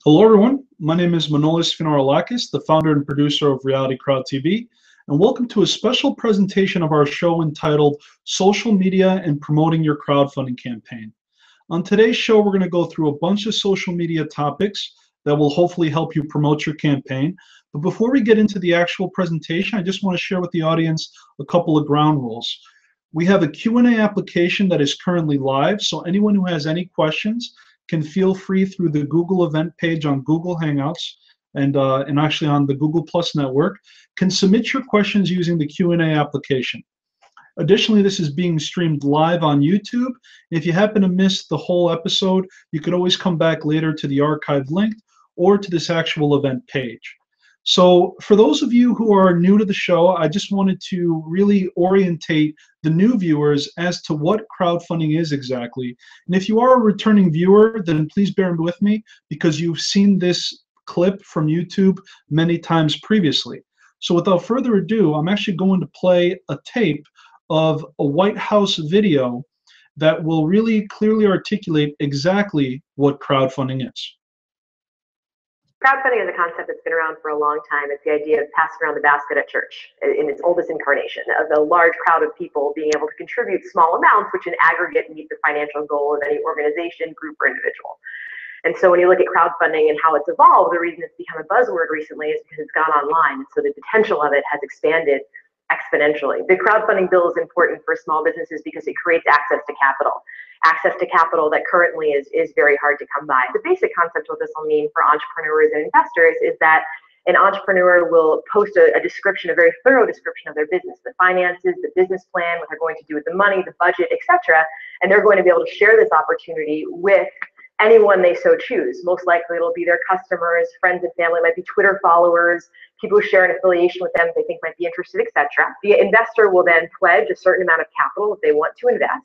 Hello everyone, my name is Manolis Sfinarolakis, the founder and producer of Reality Crowd TV, and welcome to a special presentation of our show entitled Social Media and Promoting Your Crowdfunding Campaign. On today's show, we're going to go through a bunch of social media topics that will hopefully help you promote your campaign. But before we get into the actual presentation, I just want to share with the audience a couple of ground rules. We have a Q&A application that is currently live, so anyone who has any questions can feel free through the Google event page on Google Hangouts and actually on the Google Plus network, can submit your questions using the Q&A application. Additionally, this is being streamed live on YouTube. If you happen to miss the whole episode, you can always come back later to the archived link or to this actual event page. So for those of you who are new to the show, I just wanted to really orientate the new viewers as to what crowdfunding is exactly. And if you are a returning viewer, then please bear with me because you've seen this clip from YouTube many times previously. So without further ado, I'm actually going to play a tape of a White House video that will really clearly articulate exactly what crowdfunding is. Crowdfunding is a concept that's been around for a long time. It's the idea of passing around the basket at church in its oldest incarnation, of a large crowd of people being able to contribute small amounts, which in aggregate meet the financial goal of any organization, group, or individual. And so when you look at crowdfunding and how it's evolved, the reason it's become a buzzword recently is because it's gone online. And so the potential of it has expanded exponentially. The crowdfunding bill is important for small businesses because it creates access to capital. Access to capital that currently is very hard to come by. The basic concept of what this will mean for entrepreneurs and investors is that an entrepreneur will post a description, a very thorough description of their business, the finances, the business plan, what they're going to do with the money, the budget, etc. And they're going to be able to share this opportunity with anyone they so choose. Most likely it'll be their customers, friends and family, might be Twitter followers, people who share an affiliation with them they think might be interested, etc. The investor will then pledge a certain amount of capital that they want to invest.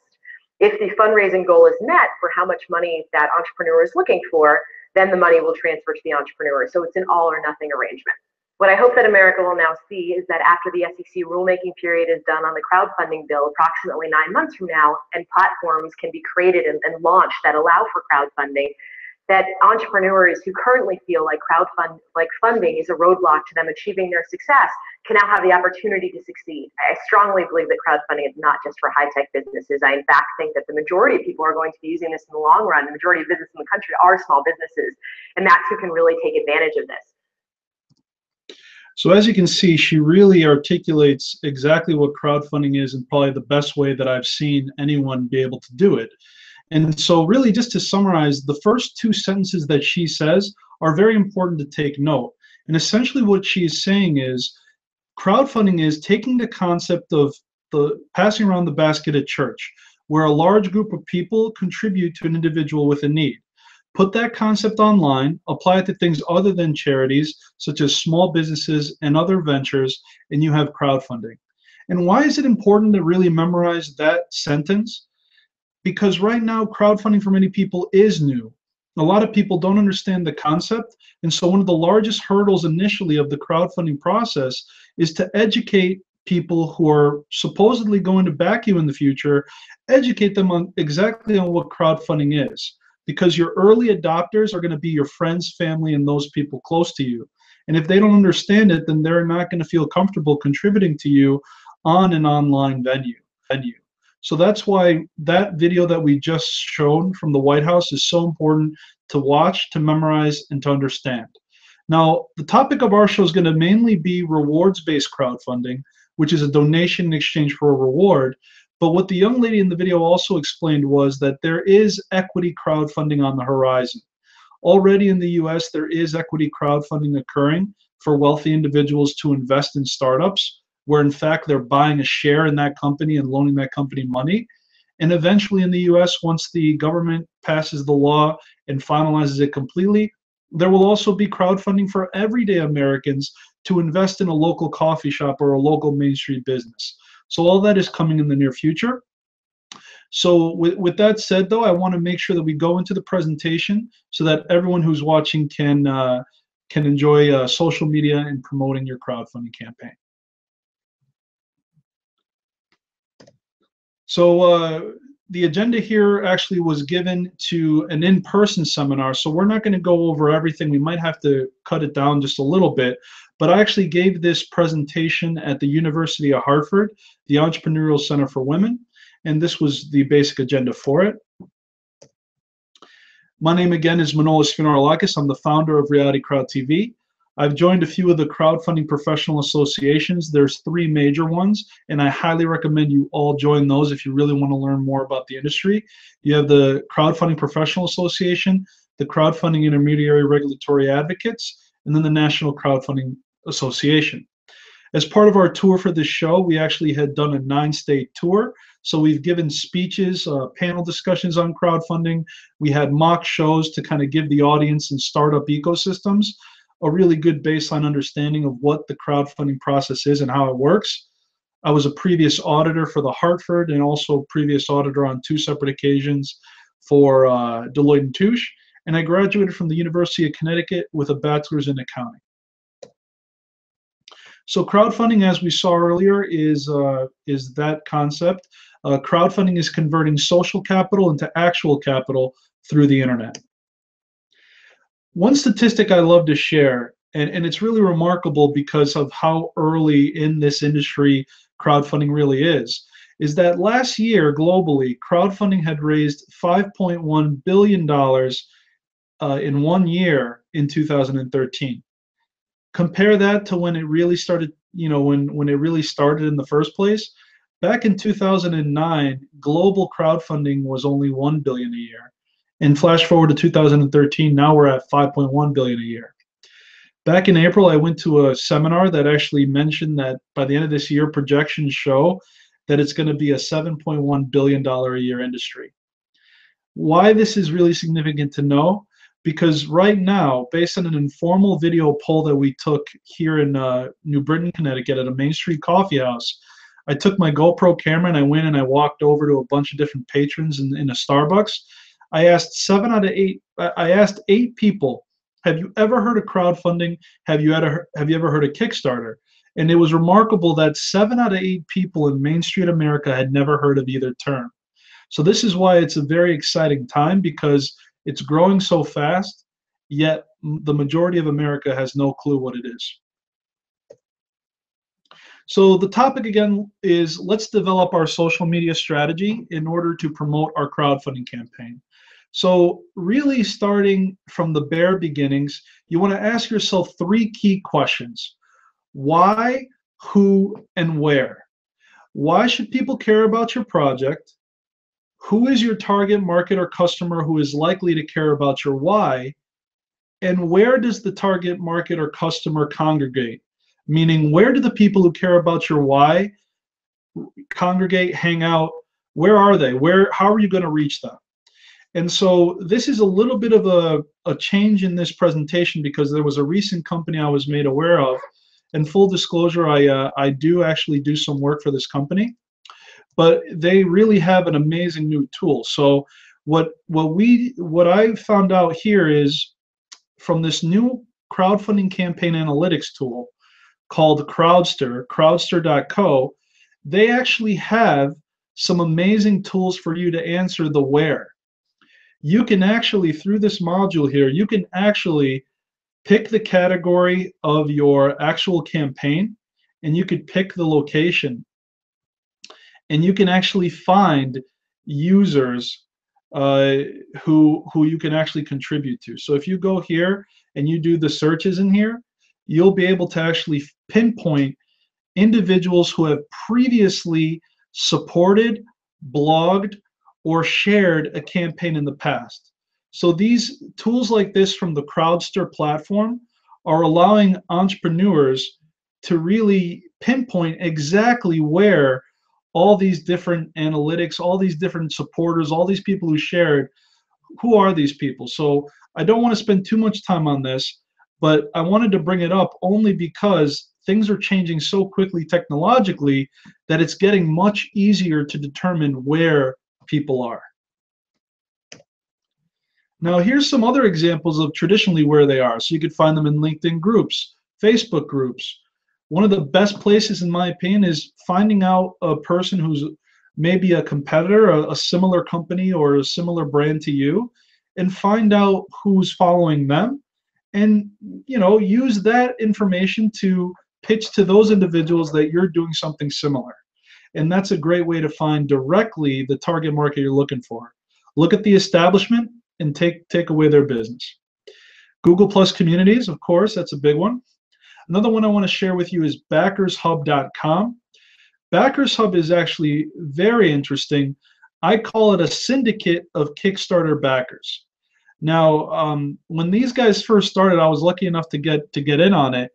If the fundraising goal is met for how much money that entrepreneur is looking for, then the money will transfer to the entrepreneur. So it's an all or nothing arrangement. What I hope that America will now see is that after the SEC rulemaking period is done on the crowdfunding bill, approximately 9 months from now, and platforms can be created and launched that allow for crowdfunding, that entrepreneurs who currently feel like funding is a roadblock to them achieving their success can now have the opportunity to succeed. I strongly believe that crowdfunding is not just for high-tech businesses. I in fact think that the majority of people are going to be using this in the long run. The majority of businesses in the country are small businesses, and that's who can really take advantage of this. So as you can see, she really articulates exactly what crowdfunding is in probably the best way that I've seen anyone be able to do it. And so really just to summarize, the first two sentences that she says are very important to take note. And essentially what she is saying is crowdfunding is taking the concept of the passing around the basket at church, where a large group of people contribute to an individual with a need. Put that concept online, apply it to things other than charities, such as small businesses and other ventures, and you have crowdfunding. And why is it important to really memorize that sentence? Because right now, crowdfunding for many people is new. A lot of people don't understand the concept, and so one of the largest hurdles initially of the crowdfunding process is to educate people who are supposedly going to back you in the future, educate them on exactly on what crowdfunding is. Because your early adopters are going to be your friends, family, and those people close to you. And if they don't understand it, then they're not going to feel comfortable contributing to you on an online venue. So that's why that video that we just showed from the White House is so important to watch, to memorize, and to understand. Now, the topic of our show is going to mainly be rewards-based crowdfunding, which is a donation in exchange for a reward. But what the young lady in the video also explained was that there is equity crowdfunding on the horizon. Already in the US, there is equity crowdfunding occurring for wealthy individuals to invest in startups, where in fact they're buying a share in that company and loaning that company money. And eventually in the US, once the government passes the law and finalizes it completely, there will also be crowdfunding for everyday Americans to invest in a local coffee shop or a local Main Street business. So all that is coming in the near future. So with that said, though, I want to make sure that we go into the presentation so that everyone who's watching can enjoy social media and promoting your crowdfunding campaign. So the agenda here actually was given to an in-person seminar, so we're not going to go over everything. We might have to cut it down just a little bit, but I actually gave this presentation at the University of Hartford, the Entrepreneurial Center for Women, and this was the basic agenda for it. My name again is Manolis Sfinarolakis. I'm the founder of Reality Crowd TV. I've joined a few of the crowdfunding professional associations. There's 3 major ones, and I highly recommend you all join those if you really want to learn more about the industry. You have the Crowdfunding Professional Association, the Crowdfunding Intermediary Regulatory Advocates, and then the National Crowdfunding Association. As part of our tour for this show, we actually had done a 9-state tour. So we've given speeches, panel discussions on crowdfunding. We had mock shows to kind of give the audience and startup ecosystems a really good baseline understanding of what the crowdfunding process is and how it works. I was a previous auditor for the Hartford and also previous auditor on 2 separate occasions for Deloitte & Touche. And I graduated from the University of Connecticut with a bachelor's in accounting. So crowdfunding, as we saw earlier, is that concept. Crowdfunding is converting social capital into actual capital through the internet. One statistic I love to share, and it's really remarkable because of how early in this industry crowdfunding really is that last year globally, crowdfunding had raised $5.1 billion in 1 year in 2013. Compare that to when it really started, when it really started in the first place. Back in 2009, global crowdfunding was only $1 billion a year. And flash forward to 2013, now we're at $5.1 billion a year. Back in April, I went to a seminar that actually mentioned that by the end of this year, projections show that it's going to be a $7.1 billion a year industry. Why this is really significant to know? Because right now, based on an informal video poll that we took here in New Britain, Connecticut at a Main Street coffee house, I took my GoPro camera and I went and I walked over to a bunch of different patrons in a Starbucks. I asked 8 people, have you ever heard of crowdfunding? Have you ever heard of Kickstarter? And it was remarkable that 7 out of 8 people in Main Street America had never heard of either term. So this is why it's a very exciting time, because it's growing so fast, yet the majority of America has no clue what it is. So the topic again is, let's develop our social media strategy in order to promote our crowdfunding campaign. So really starting from the bare beginnings, you want to ask yourself 3 key questions. Why, who, and where? Why should people care about your project? Who is your target market or customer who is likely to care about your why? And where does the target market or customer congregate? Meaning, where do the people who care about your why congregate, hang out? Where are they? How are you going to reach them? And so this is a little bit of a change in this presentation, because there was a recent company I was made aware of. And full disclosure, I do actually do some work for this company, but they really have an amazing new tool. So what I found out here is, from this new crowdfunding campaign analytics tool called Crowdster.co, they actually have some amazing tools for you to answer the where. You can actually, through this module here, you can actually pick the category of your actual campaign, and you could pick the location, and you can actually find users who you can actually contribute to. So if you go here and you do the searches in here, you'll be able to actually pinpoint individuals who have previously supported, blogged, or shared a campaign in the past. So these tools like this from the Crowdster platform are allowing entrepreneurs to really pinpoint exactly where all these different analytics, all these different supporters, all these people who shared, who are these people? So I don't want to spend too much time on this, but I wanted to bring it up only because things are changing so quickly technologically that it's getting much easier to determine where people are. Now here's some other examples of traditionally where they are. So you could find them in LinkedIn groups, Facebook groups. One of the best places, in my opinion, is finding out a person who's maybe a competitor, a similar company or a similar brand to you, and find out who's following them, and use that information to pitch to those individuals that you're doing something similar. And that's a great way to find directly the target market you're looking for. Look at the establishment and take away their business. Google Plus communities, of course, that's a big one. Another one I want to share with you is backershub.com. Backers Hub is actually very interesting. I call it a syndicate of Kickstarter backers. Now, when these guys first started, I was lucky enough to get in on it.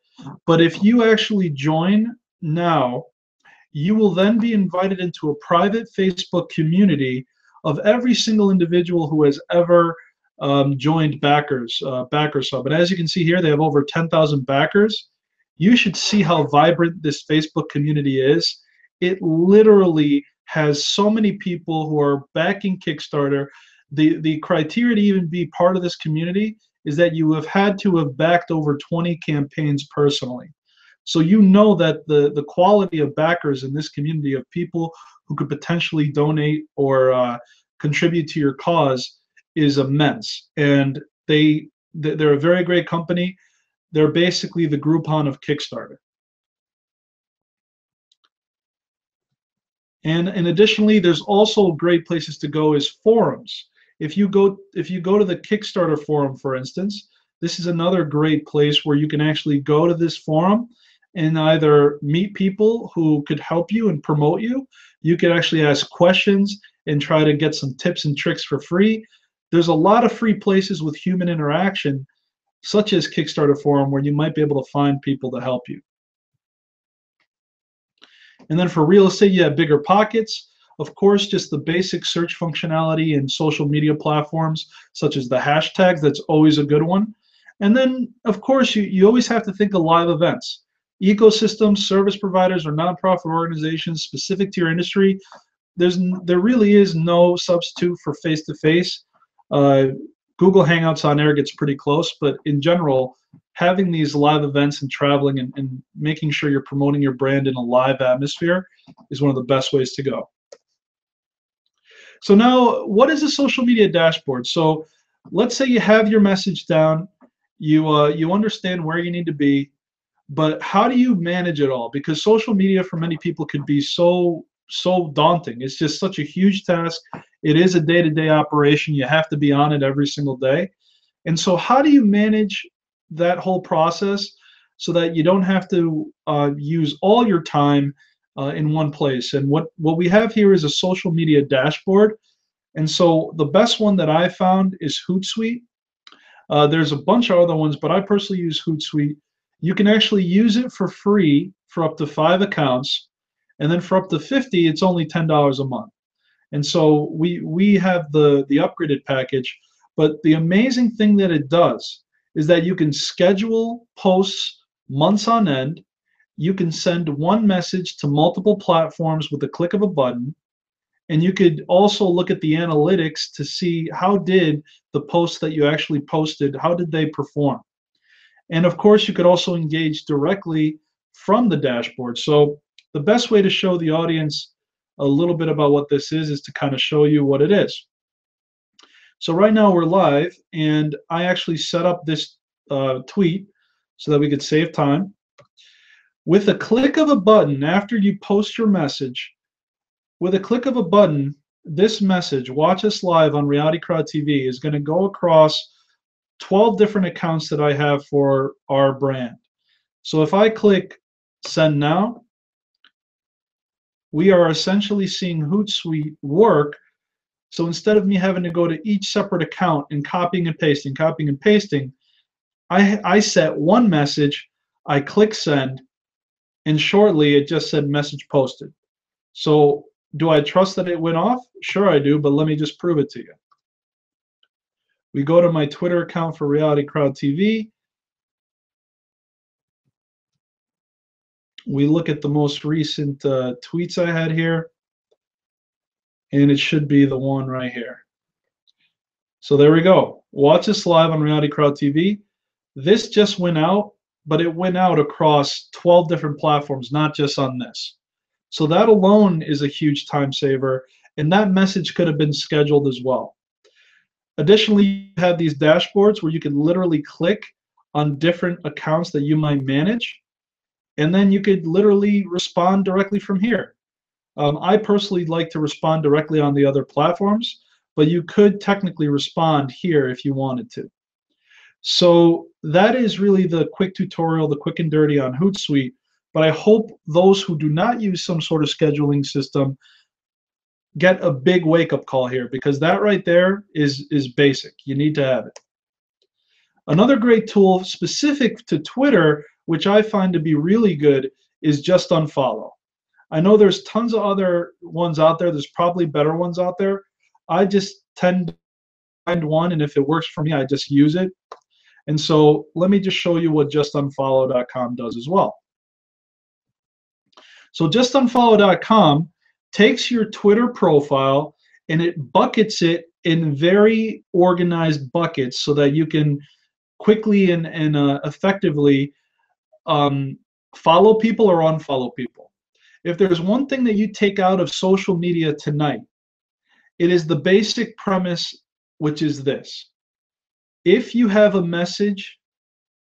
But if you actually join now, you will then be invited into a private Facebook community of every single individual who has ever joined Backers Hub. And as you can see here, they have over 10,000 backers. You should see how vibrant this Facebook community is. It literally has so many people who are backing Kickstarter. The criteria to even be part of this community is that you have had to have backed over 20 campaigns personally. So you know that the quality of backers in this community of people who could potentially donate or contribute to your cause is immense. And they're a very great company. They're basically the Groupon of Kickstarter. And additionally, there's also great places to go is forums. If you go to the Kickstarter forum, for instance, this is another great place where you can actually go to this forum and either meet people who could help you and promote you. You could actually ask questions and try to get some tips and tricks for free. There's a lot of free places with human interaction, such as Kickstarter forum, where you might be able to find people to help you. And then for real estate, you have Bigger Pockets. Of course, just the basic search functionality in social media platforms, such as the hashtags, that's always a good one. And then, of course, you always have to think of live events. Ecosystems, service providers, or nonprofit organizations specific to your industry, there really is no substitute for face-to-face. Google Hangouts on air gets pretty close, but in general, having these live events and traveling and making sure you're promoting your brand in a live atmosphere is one of the best ways to go. So now, what is a social media dashboard? So let's say you have your message down, you understand where you need to be, but how do you manage it all? Because social media for many people could be so daunting. It's just such a huge task. It is a day-to-day operation. You have to be on it every single day. And so how do you manage that whole process so that you don't have to use all your time in one place? And what we have here is a social media dashboard. And so the best one that I found is Hootsuite. There's a bunch of other ones, but I personally use Hootsuite. You can actually use it for free for up to 5 accounts. And then for up to 50, it's only $10 a month. And so we have the upgraded package. But the amazing thing that it does is that you can schedule posts months on end. You can send one message to multiple platforms with a click of a button. And you could also look at the analytics to see how did the posts that you actually posted, how did they perform? And of course, you could also engage directly from the dashboard. So the best way to show the audience a little bit about what this is to kind of show you what it is. So right now we're live, and I actually set up this tweet so that we could save time. With a click of a button, after you post your message, with a click of a button, this message, watch us live on Reality Crowd TV, is going to go across 12 different accounts that I have for our brand. So if I click send now, we are essentially seeing Hootsuite work. So instead of me having to go to each separate account and copying and pasting, I set one message, I click send, and shortly it just said message posted. So do I trust that it went off? Sure I do, but let me just prove it to you. We go to my Twitter account for Reality Crowd TV. We look at the most recent tweets I had here, and it should be the one right here. So there we go. Watch us live on Reality Crowd TV. This just went out, but it went out across 12 different platforms, not just on this. So that alone is a huge time saver, and that message could have been scheduled as well. Additionally, you have these dashboards where you can literally click on different accounts that you might manage, and then you could literally respond directly from here. I personally like to respond directly on the other platforms, but you could technically respond here if you wanted to. So that is really the quick tutorial, the quick and dirty on Hootsuite. But I hope those who do not use some sort of scheduling system get a big wake-up call here, because that right there is basic. You need to have it. Another great tool specific to Twitter, which I find to be really good, is Just Unfollow. I know there's tons of other ones out there. There's probably better ones out there. I just tend to find one, and if it works for me, I just use it. And so let me just show you what justunfollow.com does as well. So justunfollow.com takes your Twitter profile and it buckets it in very organized buckets so that you can quickly and effectively follow people or unfollow people. If there's one thing that you take out of social media tonight, it is the basic premise, which is this. If you have a message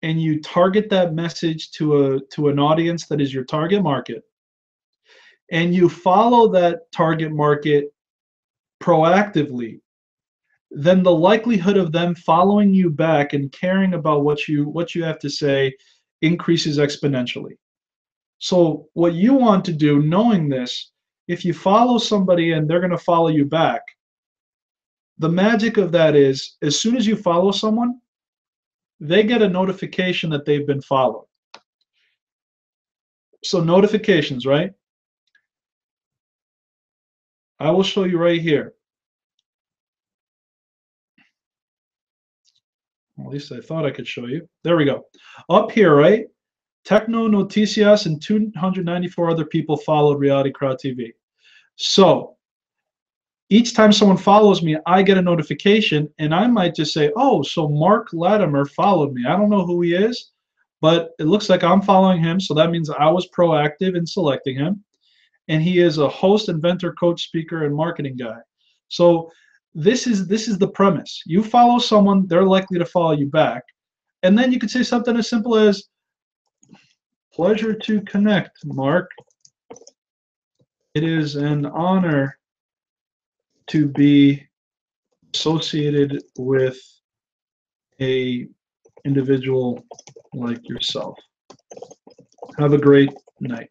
and you target that message to an audience that is your target market, and you follow that target market proactively, then the likelihood of them following you back and caring about what you have to say increases exponentially. So what you want to do, knowing this, if you follow somebody and they're going to follow you back, the magic of that is, as soon as you follow someone, they get a notification that they've been followed. So notifications, right? I will show you right here. At least I thought I could show you. There we go. Up here, right? Tecno Noticias and 294 other people followed Reality Crowd TV. So each time someone follows me, I get a notification, and I might just say, oh, so Mark Latimer followed me. I don't know who he is, but it looks like I'm following him, so that means I was proactive in selecting him. And he is a host, inventor, coach, speaker, and marketing guy. So this is the premise. You follow someone, they're likely to follow you back. And then you could say something as simple as, pleasure to connect, Mark. It is an honor to be associated with a individual like yourself. Have a great night.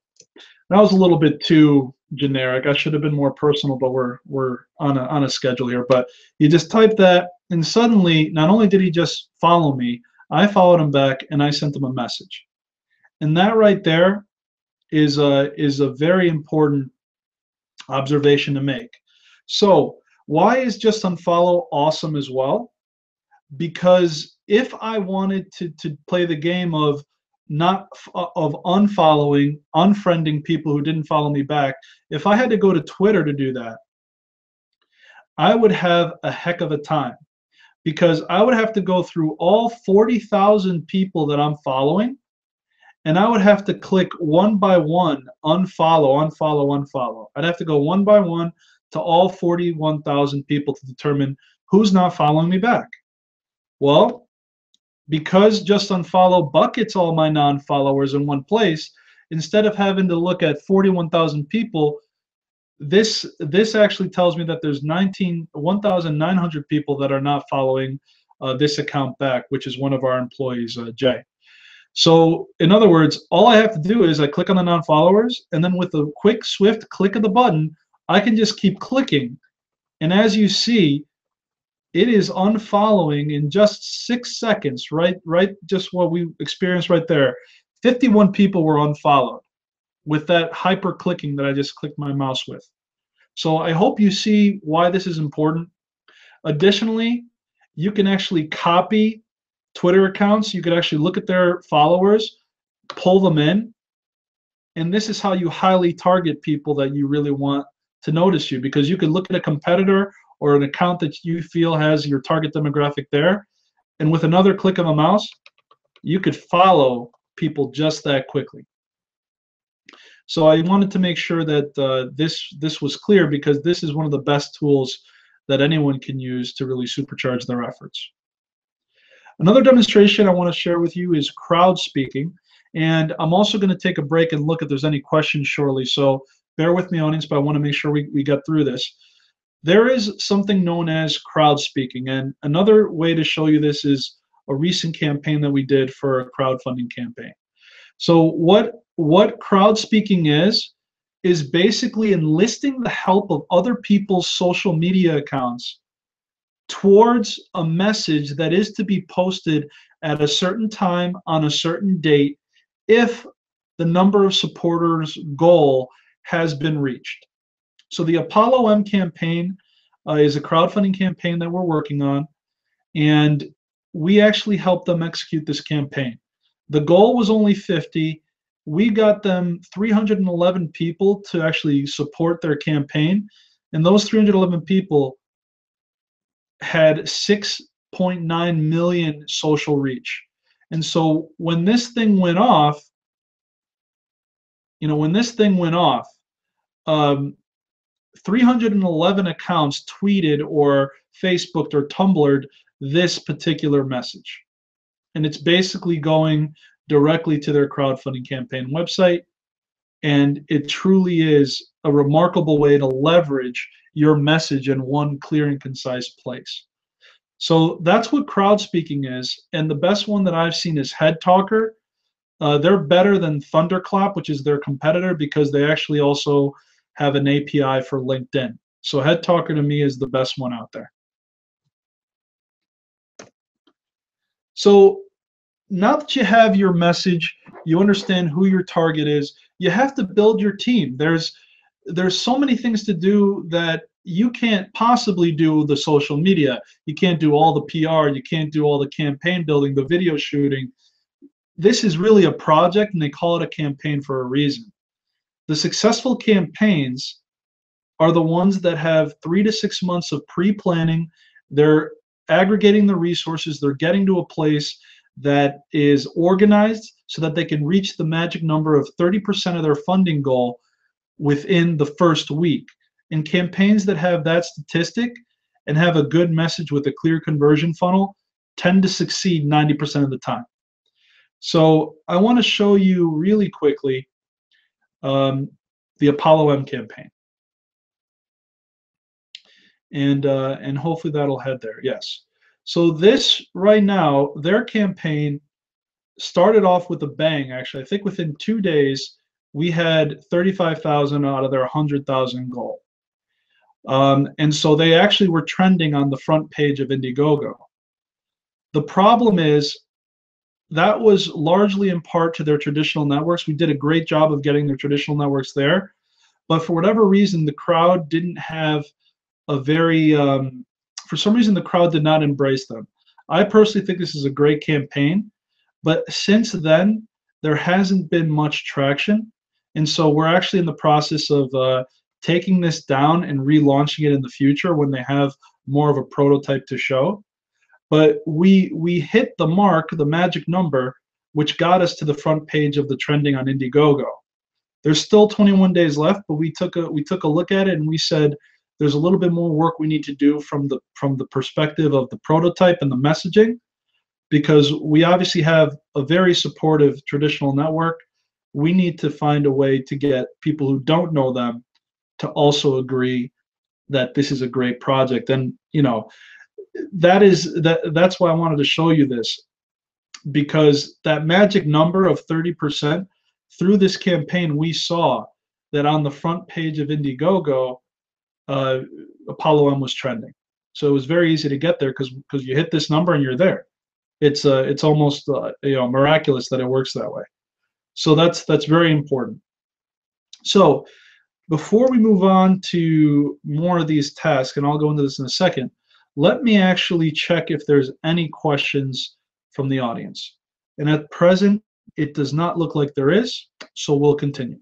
That was a little bit too generic. I should have been more personal, but we're on a schedule here. But you just type that, and suddenly, not only did he just follow me, I followed him back, and I sent him a message. And that right there is a very important observation to make. So why is Just Unfollow awesome as well? Because if I wanted to play the game of unfollowing, unfriending people who didn't follow me back, if I had to go to Twitter to do that, I would have a heck of a time, because I would have to go through all 40,000 people that I'm following, and I would have to click one by one, unfollow, unfollow, unfollow. I'd have to go one by one to all 41,000 people to determine who's not following me back. Well, because Just Unfollow buckets all my non-followers in one place, instead of having to look at 41,000 people, this actually tells me that there's 1,900 people that are not following this account back, which is one of our employees, Jay. So in other words, all I have to do is I click on the non-followers, and then with a quick, swift click of the button, I can just keep clicking. And as you see, it is unfollowing in just 6 seconds, right? Just what we experienced right there. 51 people were unfollowed with that hyper clicking that I just clicked my mouse with. So I hope you see why this is important. Additionally, you can actually copy Twitter accounts. You could actually look at their followers, pull them in, and this is how you highly target people that you really want to notice you, because you could look at a competitor or an account that you feel has your target demographic there, and with another click of a mouse, you could follow people just that quickly. So I wanted to make sure that this was clear, because this is one of the best tools that anyone can use to really supercharge their efforts. Another demonstration I want to share with you is crowd speaking. And I'm also going to take a break and look if there's any questions shortly. So bear with me, audience, but I want to make sure we get through this. There is something known as crowd speaking. And another way to show you this is a recent campaign that we did for a crowdfunding campaign. So what crowd speaking is basically enlisting the help of other people's social media accounts towards a message that is to be posted at a certain time on a certain date if the number of supporters goal has been reached. So the Apollo M campaign is a crowdfunding campaign that we're working on, and we actually helped them execute this campaign. The goal was only 50. We got them 311 people to actually support their campaign, and those 311 people had 6.9 million social reach. And so when this thing went off, when this thing went off, 311 accounts tweeted or Facebooked or Tumblred this particular message. And it's basically going directly to their crowdfunding campaign website. And it truly is a remarkable way to leverage your message in one clear and concise place. So that's what crowd speaking is. And the best one that I've seen is Head Talker. They're better than Thunderclap, which is their competitor, because they actually also have an API for LinkedIn. So Head Talker to me is the best one out there. So now that you have your message, you understand who your target is, you have to build your team. There's so many things to do that you can't possibly do the social media. You can't do all the PR, you can't do all the campaign building, the video shooting. This is really a project, and they call it a campaign for a reason. The successful campaigns are the ones that have 3 to 6 months of pre-planning. They're aggregating the resources, they're getting to a place that is organized so that they can reach the magic number of 30% of their funding goal within the first week. And campaigns that have that statistic and have a good message with a clear conversion funnel tend to succeed 90% of the time. So I want to show you really quickly the Apollo M campaign. And hopefully that'll head there, yes. So this right now, their campaign started off with a bang, actually. I think within 2 days, we had 35,000 out of their 100,000 goal. And so they actually were trending on the front page of Indiegogo. The problem is that was largely in part to their traditional networks. We did a great job of getting their traditional networks there, but for whatever reason, the crowd didn't have a very, for some reason, the crowd did not embrace them. I personally think this is a great campaign, but since then, there hasn't been much traction. And so we're actually in the process of taking this down and relaunching it in the future when they have more of a prototype to show. But we hit the mark, the magic number, which got us to the front page of the trending on Indiegogo. There's still 21 days left, but we took a look at it and we said there's a little bit more work we need to do from the perspective of the prototype and the messaging, because we obviously have a very supportive traditional network. We need to find a way to get people who don't know them to also agree that this is a great project. And that's why I wanted to show you this, because that magic number of 30%, through this campaign, we saw that on the front page of Indiegogo, Apollo M was trending. So it was very easy to get there because you hit this number and you're there. It's almost miraculous that it works that way. So that's very important. So before we move on to more of these tasks, and I'll go into this in a second, let me actually check if there's any questions from the audience. And at present, it does not look like there is, so we'll continue.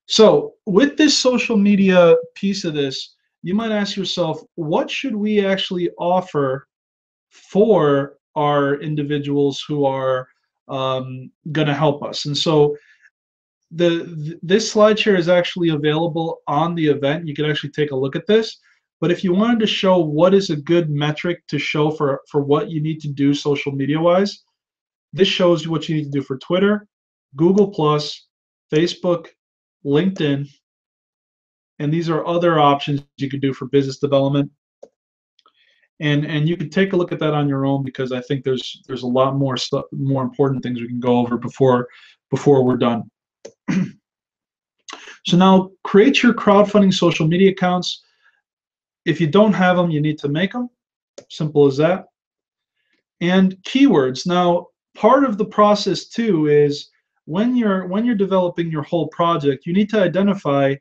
So with this social media piece of this, you might ask yourself, what should we actually offer for our individuals who are going to help us? And so this slide share is actually available on the event. You can actually take a look at this. But if you wanted to show what is a good metric to show for what you need to do social media wise, this shows you what you need to do for Twitter, Google Plus, Facebook, LinkedIn, and these are other options you could do for business development. And you can take a look at that on your own, because I think there's a lot more stuff, more important things we can go over before we're done. So now create your crowdfunding social media accounts. If you don't have them, you need to make them. Simple as that. And keywords. Now, part of the process too is when you're developing your whole project, you need to identify,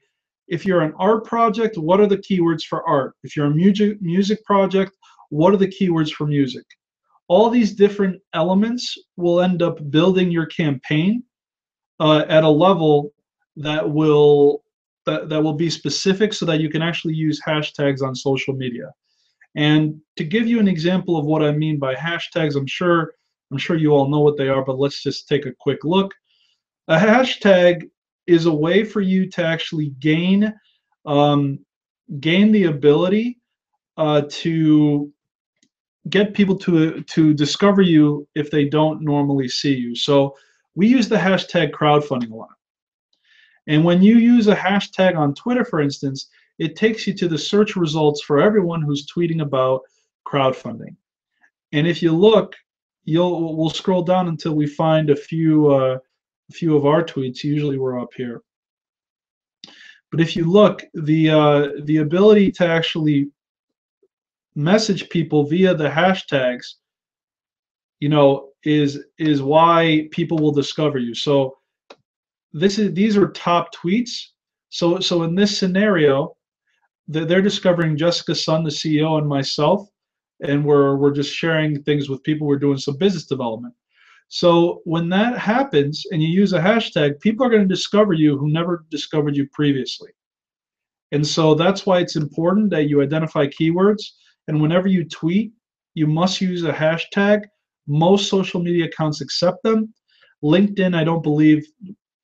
if you're an art project, what are the keywords for art? If you're a music project, what are the keywords for music? All these different elements will end up building your campaign at a level that will be specific, so that you can actually use hashtags on social media. And to give you an example of what I mean by hashtags, I'm sure you all know what they are, but let's just take a quick look. A hashtag is a way for you to actually gain the ability to get people to discover you if they don't normally see you. So we use the hashtag crowdfunding a lot. And when you use a hashtag on Twitter, for instance, it takes you to the search results for everyone who's tweeting about crowdfunding. And if you look, we'll scroll down until we find a few of our tweets. Usually we're up here. But if you look, the ability to actually message people via the hashtags, is why people will discover you. So these are top tweets. So in this scenario, they're discovering Jessica Sun, the CEO, and myself, and we're just sharing things with people. We're doing some business development. So when that happens and you use a hashtag, people are going to discover you who never discovered you previously. And so that's why it's important that you identify keywords. And whenever you tweet, you must use a hashtag. Most social media accounts accept them. LinkedIn, I don't believe,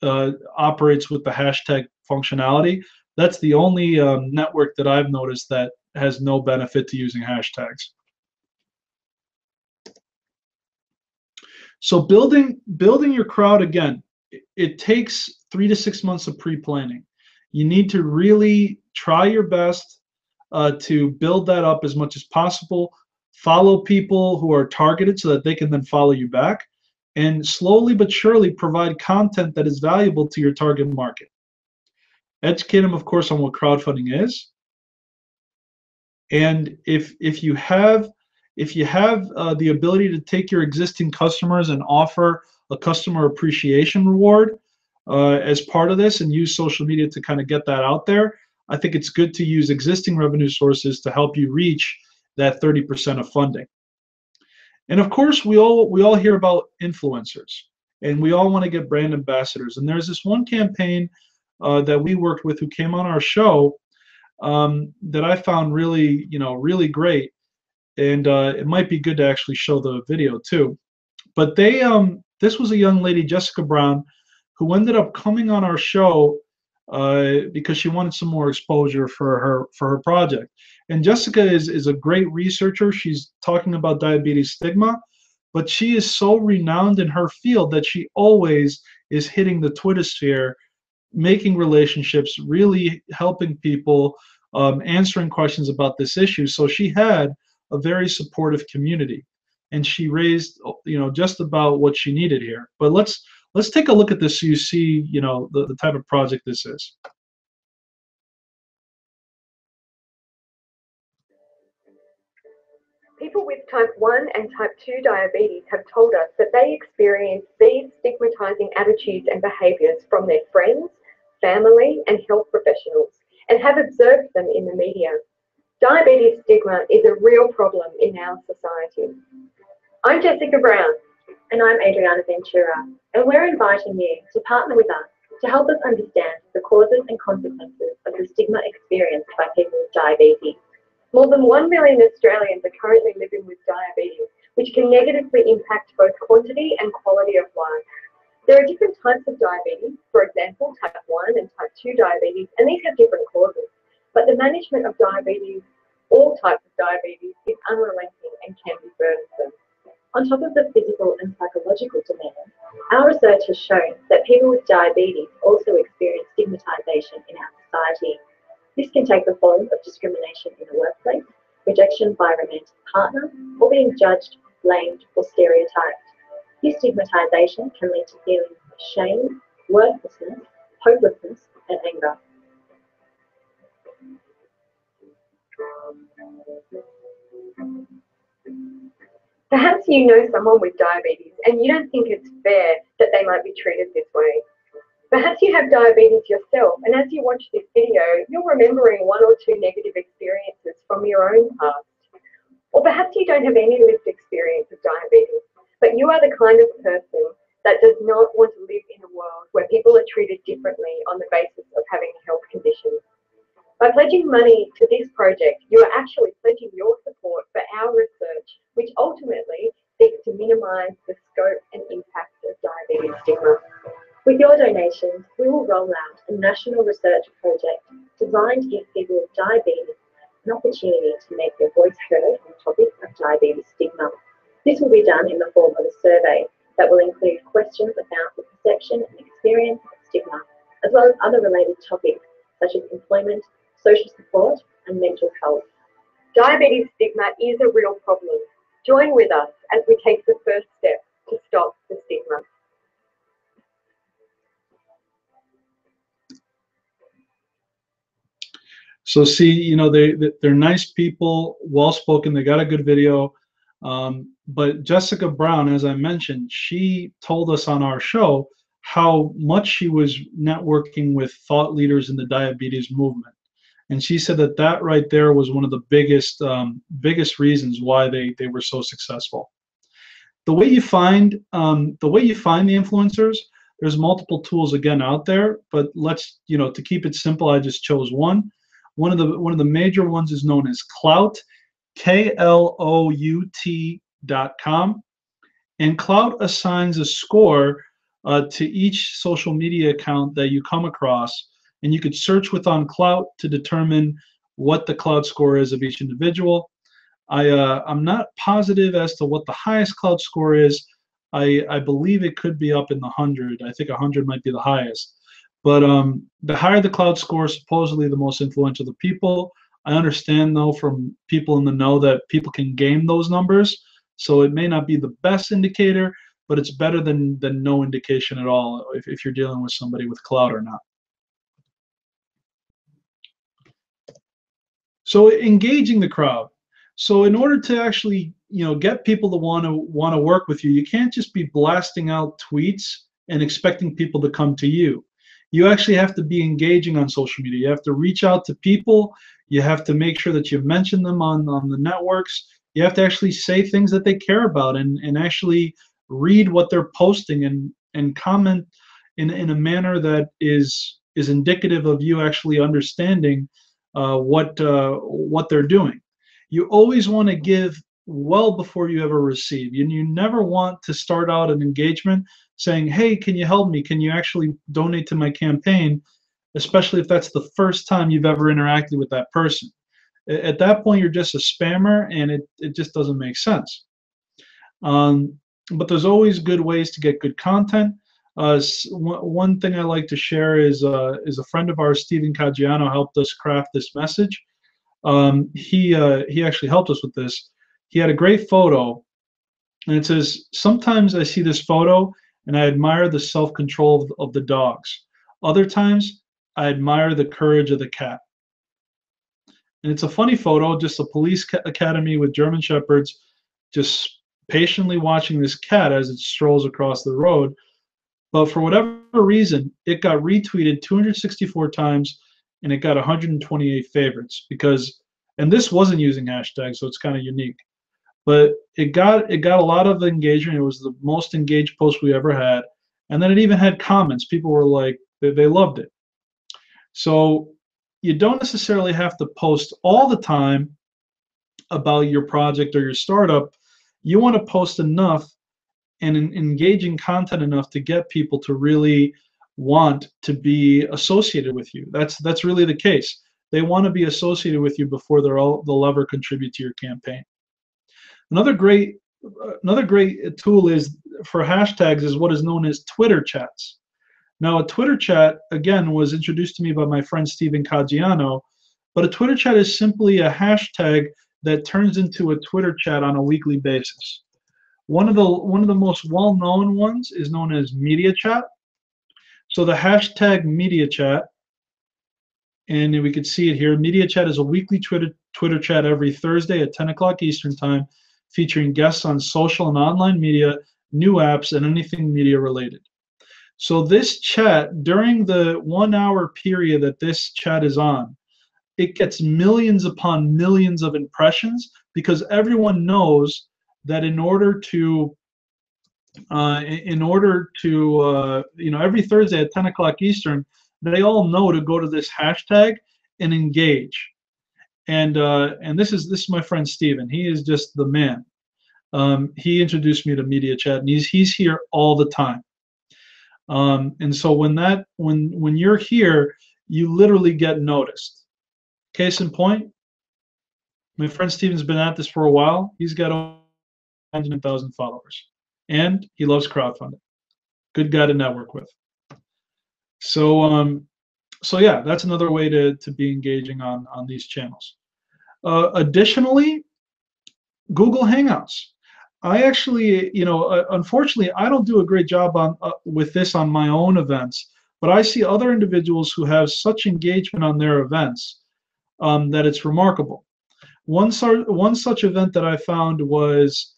operates with the hashtag functionality. That's the only network that I've noticed that has no benefit to using hashtags. So building your crowd, again, it takes 3 to 6 months of pre-planning. You need to really try your best to build that up as much as possible. Follow people who are targeted so that they can then follow you back, and slowly but surely provide content that is valuable to your target market. Educate them, of course, on what crowdfunding is. And if you have the ability to take your existing customers and offer a customer appreciation reward as part of this, and use social media to kind of get that out there, I think it's good to use existing revenue sources to help you reach that 30% of funding. And of course, we all hear about influencers, and we all want to get brand ambassadors. And there's this one campaign that we worked with who came on our show that I found really great. And it might be good to actually show the video too. But this was a young lady, Jessica Brown, who ended up coming on our show because she wanted some more exposure for her project. And Jessica is a great researcher. She's talking about diabetes stigma, but she is so renowned in her field that she always is hitting the Twitter sphere, making relationships, really helping people, answering questions about this issue. So she had a very supportive community, and she raised just about what she needed here. But let's take a look at this so you see the type of project this is. People with type 1 and type 2 diabetes have told us that they experience these stigmatizing attitudes and behaviors from their friends, family, and health professionals, and have observed them in the media. Diabetes stigma is a real problem in our society. I'm Jessica Brown. And I'm Adriana Ventura, and we're inviting you to partner with us to help us understand the causes and consequences of the stigma experienced by people with diabetes. More than 1 million Australians are currently living with diabetes, which can negatively impact both quantity and quality of life. There are different types of diabetes, for example, type 1 and type 2 diabetes, and these have different causes. But the management of diabetes, all types of diabetes, is unrelenting and can be burdensome. On top of the physical and psychological demands, our research has shown that people with diabetes also experience stigmatization in our society. This can take the form of discrimination in the workplace, rejection by a romantic partner, or being judged, blamed, or stereotyped. This stigmatization can lead to feelings of shame, worthlessness, hopelessness, and anger. Perhaps you know someone with diabetes and you don't think it's fair that they might be treated this way. Perhaps you have diabetes yourself, and as you watch this video, you're remembering one or two negative experiences from your own past. Or perhaps you don't have any lived experience of diabetes, but you are the kind of person that does not want to live in a world where people are treated differently on the basis of having a health condition. By pledging money to this project, you are actually pledging your support for our research, which ultimately seeks to minimise the scope and impact of diabetes stigma. With your donations, we will roll out a national research project designed to give people with diabetes an opportunity to make their voice heard on the topic of diabetes stigma. This will be done in the form of a survey that will include questions about the perception and experience of stigma, as well as other related topics such as employment, social support, and mental health. Diabetes stigma is a real problem. Join with us as we take the first step to stop the stigma. So see, you know, they're nice people, well-spoken, they got a good video. But Jessica Brown, as I mentioned, she told us on our show how much she was networking with thought leaders in the diabetes movement. And she said that that right there was one of the biggest reasons why they were so successful. The way you find the influencers, there's multiple tools again out there, but let's, you know, to keep it simple, I just chose one. One of the major ones is known as Clout, KLOUT.com, and Clout assigns a score to each social media account that you come across, and you could search on Clout to determine what the Clout score is of each individual. I'm not positive as to what the highest Clout score is. I believe it could be up in the 100. I think 100 might be the highest. But the higher the Clout score, supposedly the most influential the people. I understand, though, from people in the know that people can game those numbers, so it may not be the best indicator, but it's better than no indication at all if you're dealing with somebody with Clout or not. So engaging the crowd. So in order to actually, you know, get people to want to work with you, you can't just be blasting out tweets and expecting people to come to you. You actually have to be engaging on social media. You have to reach out to people. You have to make sure that you mention them on the networks. You have to actually say things that they care about and actually read what they're posting and comment in a manner that is indicative of you actually understanding what they're doing. You always want to give well before you ever receive. You never want to start out an engagement saying, hey, can you help me? Can you actually donate to my campaign? Especially if that's the first time you've ever interacted with that person. At that point, you're just a spammer, and it just doesn't make sense. But there's always good ways to get good content. One thing I like to share is a friend of ours, Stephen Caggiano, helped us craft this message. He actually helped us with this. He had a great photo, and it says, sometimes I see this photo and I admire the self-control of the dogs. Other times I admire the courage of the cat. And it's a funny photo, just a police academy with German Shepherds just patiently watching this cat as it strolls across the road. But for whatever reason, it got retweeted 264 times and it got 128 favorites and this wasn't using hashtags, so it's kind of unique. But it got a lot of engagement. It was the most engaged post we ever had. And then it even had comments. People were like, they loved it. So you don't necessarily have to post all the time about your project or your startup. You want to post enough and engaging content enough to get people to really want to be associated with you. That's really the case. They want to be associated with you before they'll ever contribute to your campaign. Another great tool is for hashtags is what is known as Twitter chats. Now, a Twitter chat, again, was introduced to me by my friend Stephen Caggiano, but a Twitter chat is simply a hashtag that turns into a Twitter chat on a weekly basis. One of the most well-known ones is known as media chat. So the hashtag media chat, and we could see it here. Media chat is a weekly Twitter chat every Thursday at 10 o'clock Eastern Time, featuring guests on social and online media, new apps, and anything media related. So this chat, during the 1 hour period that this chat is on, it gets millions upon millions of impressions, because everyone knows that in order to every Thursday at 10 o'clock Eastern, they all know to go to this hashtag and engage. And this is my friend Steven. He is just the man. He introduced me to media chat, and he's here all the time. And so when you're here, you literally get noticed. Case in point, my friend Steven's been at this for a while. He's got 100,000 followers, and he loves crowdfunding. Good guy to network with. So yeah, that's another way to be engaging on these channels. Additionally, Google Hangouts. I actually, unfortunately, I don't do a great job with this on my own events, but I see other individuals who have such engagement on their events that it's remarkable. One such event that I found was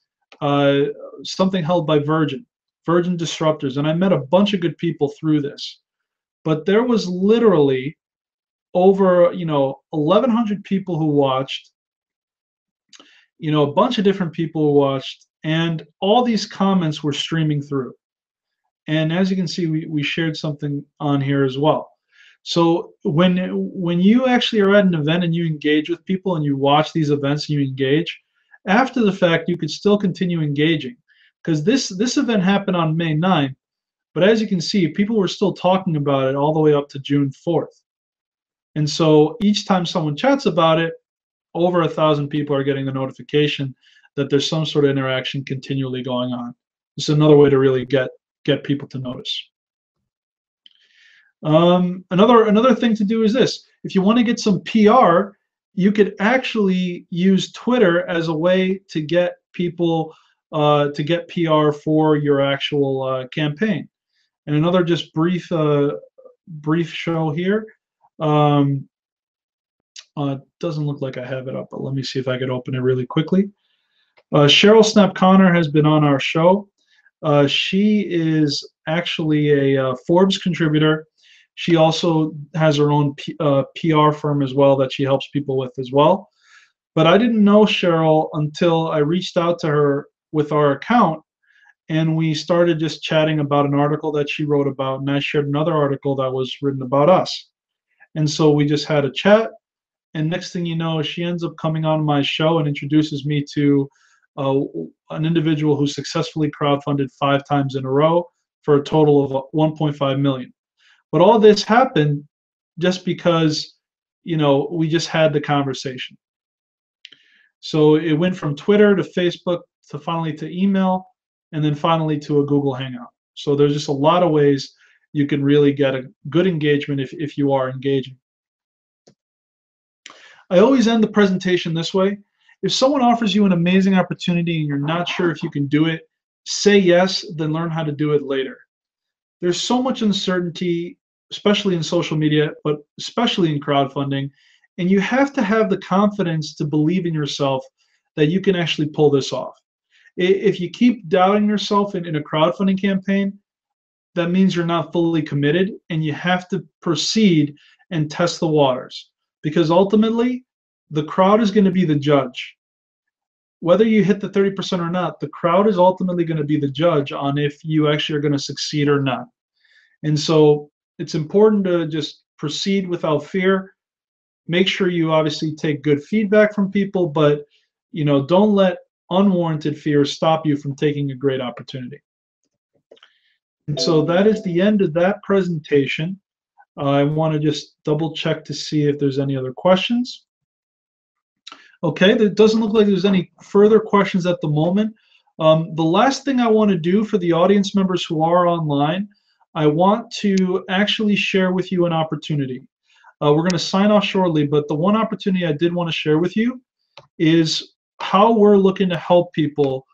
something held by Virgin Disruptors, and I met a bunch of good people through this. But there was literally over 1,100 people who watched, a bunch of different people who watched, and all these comments were streaming through. And as you can see, we shared something on here as well. So when you actually are at an event and you engage with people and you watch these events and you engage, after the fact, you could still continue engaging, because this event happened on May 9th, but as you can see, people were still talking about it all the way up to June 4th. And so each time someone chats about it, over 1,000 people are getting the notification that there's some sort of interaction continually going on. This is another way to really get people to notice. Another thing to do is this. If you want to get some PR, you could actually use Twitter as a way to get people to get PR for your actual campaign. And another just brief show here. Doesn't look like I have it up, but let me see if I could open it really quickly. Cheryl Snap Connor has been on our show. She is actually a Forbes contributor. She also has her own PR firm as well that she helps people with as well. But I didn't know Cheryl until I reached out to her with our account, and we started just chatting about an article that she wrote about, and I shared another article that was written about us. And so we just had a chat, and next thing you know, she ends up coming on my show and introduces me to an individual who successfully crowdfunded 5 times in a row for a total of 1.5 million. But all this happened just because, we just had the conversation. So it went from Twitter to Facebook to finally to email, and then finally to a Google Hangout. So there's just a lot of ways you can really get a good engagement if you are engaging. I always end the presentation this way. If someone offers you an amazing opportunity and you're not sure if you can do it, say yes, then learn how to do it later. There's so much uncertainty, especially in social media, but especially in crowdfunding, and you have to have the confidence to believe in yourself that you can actually pull this off. If you keep doubting yourself in a crowdfunding campaign, that means you're not fully committed, and you have to proceed and test the waters, because ultimately the crowd is going to be the judge. Whether you hit the 30% or not, the crowd is ultimately going to be the judge on if you actually are going to succeed or not. And so it's important to just proceed without fear. Make sure you obviously take good feedback from people, but don't let unwarranted fear stop you from taking a great opportunity. so that is the end of that presentation. I want to just double check to see if there's any other questions. Okay, it doesn't look like there's any further questions at the moment. The last thing I want to do for the audience members who are online, I want to actually share with you an opportunity. We're going to sign off shortly, but the one opportunity I did want to share with you is how we're looking to help people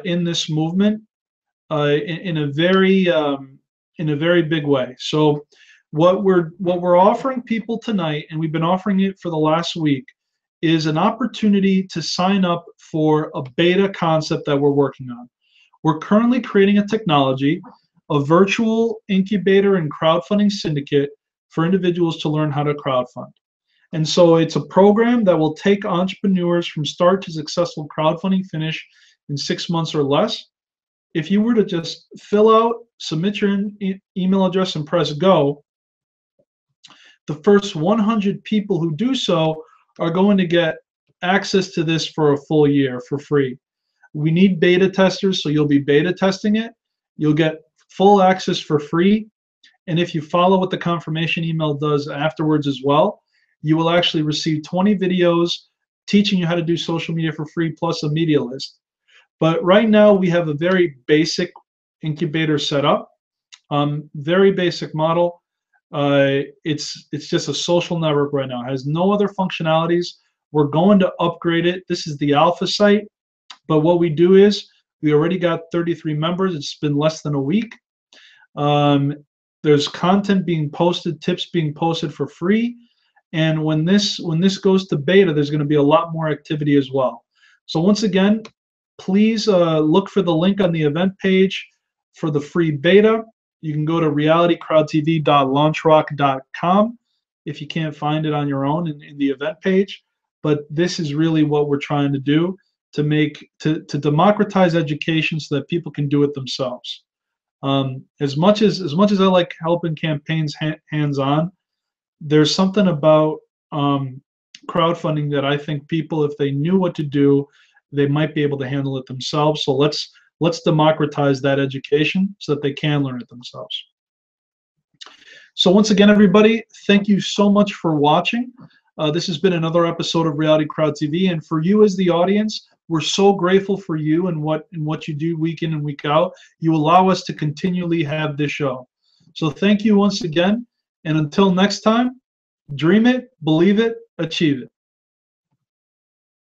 in this movement in a very big way. So what we're offering people tonight, and we've been offering it for the last week, is an opportunity to sign up for a beta concept that we're working on. We're currently creating a technology, a virtual incubator and crowdfunding syndicate for individuals to learn how to crowdfund. And so it's a program that will take entrepreneurs from start to successful crowdfunding finish in 6 months or less. If you were to just fill out, submit your email address, and press go, the first 100 people who do so are going to get access to this for a full year for free. We need beta testers, so you'll be beta testing it. You'll get full access for free. And if you follow what the confirmation email does afterwards as well, you will actually receive 20 videos teaching you how to do social media for free, plus a media list. But right now we have a very basic incubator set up, very basic model. It's just a social network right now. It has no other functionalities. We're going to upgrade it. This is the alpha site, but what we do is we already got 33 members. It's been less than a week. There's content being posted, tips being posted for free, and when this goes to beta, there's going to be a lot more activity as well. So once again, please look for the link on the event page for the free beta. You can go to realitycrowdtv.launchrock.com if you can't find it on your own in the event page. But this is really what we're trying to do to democratize education so that people can do it themselves. As much as I like helping campaigns hands-on, there's something about crowdfunding that I think people, if they knew what to do, they might be able to handle it themselves. So let's democratize that education so that they can learn it themselves. So once again, everybody, thank you so much for watching. This has been another episode of Reality Crowd TV, and for you as the audience, we're so grateful for you and what you do week in and week out. You allow us to continually have this show. So thank you once again, and until next time, dream it, believe it, achieve it.